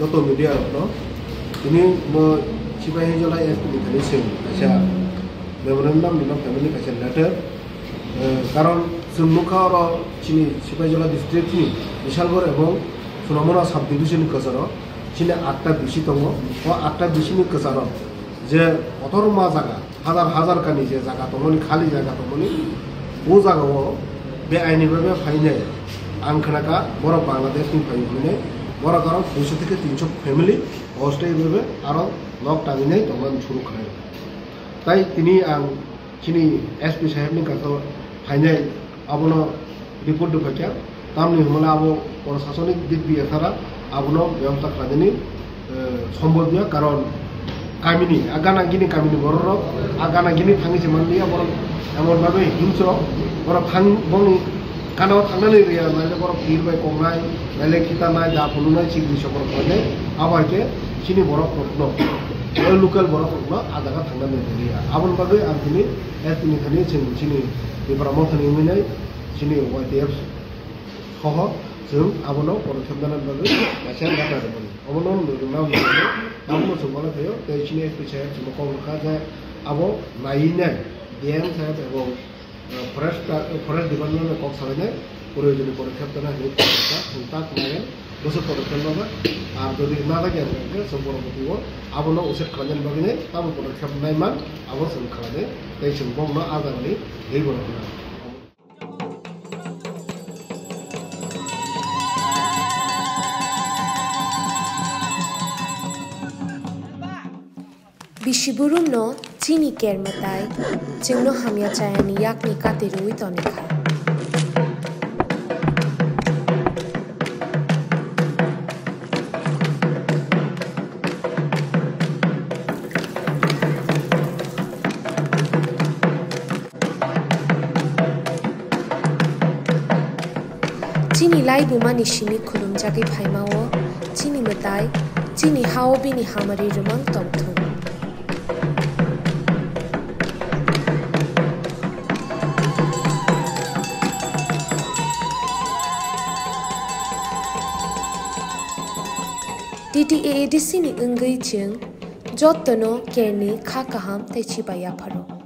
যত media no ini mo sipai jola SP ni sing acha memorandum ni family kacha letter karon sumukha ro chini sipai jola district ni bishalgor ebong sunamona sub division kasaro chini 8টা বিশি tongo o 8টা বিশি ni kasaro je otorma jaga হাজার হাজার কানি যে জায়গা তমনি খালি জায়গা তমনি ও জায়গাও বে আইনি ভাবে ফাইনে আংখানাকা বড় বাংলাদেশ নি ফাইনে বড় কারণ 200 থেকে 300 ফ্যামিলি অস্থায়ী ভাবে আরো লক টাঙিনে তখন শুরু করে তাই তিনি আং চিনি এসপি সাহেবনি কাছে ফাইনে আবনো রিপোর্ট দেখাচ্ছা তামনি হমলা আবো প্রশাসনিক দিক দিয়ে তারা আবনো ব্যবস্থা খাদেনি সম্ভব নয় কারণ কামিনি আগানা গিনি কামিনি বড় আগানা গিনি থাঙ্গিছে মানলিয়া বড় এমন ভাবে হিংস্র বড় থাং বনি কানাও থাংনাनै রিয়া মানে বড় ভিড় বাই কমনাই মেলে খিতানাই যা ফুলুনাই চিগনি সকল করে আবাইকে চিনি বড় প্রশ্ন ওই লোকাল বড় প্রশ্ন আদাga থাংনাनै রিয়া আবন বাগে আর তিনি এতনি খানি চিনি বেপারামো খানি মিনাই চিনি ওয়াইটিএফ সহ जों आबनो पदक्षेपनानै बागै मासे गाटा दमोन अबनो नाव नामनो सुबला थायो तेसिनि एसपि साहेब सुमको लखा जे आबो नायिने डिएम साहेब एबं फरेस्ट डिपार्टमेन्ट कक सालायने प्रयोजनीय पदक्षेपना होता हुंता खालामो दसे पदक्षेपनाबा आर जदि ना लागे सम्पर्कथिगो आबनो उसेट खालामनानै बागैने ताबो पदक्षेप नायमान आबो जों खालामने तै जों बंनो आजारनि दैबना Bishiburum no chini kermatai jengno hamya chayani yakni katerui tonikha chini lai bumani shimi khulum jagi phaimao chini matai chini haobini hamari rumang tongthu TTAADC ni ungai ching jotno kerni kha kaham taichi baya pharo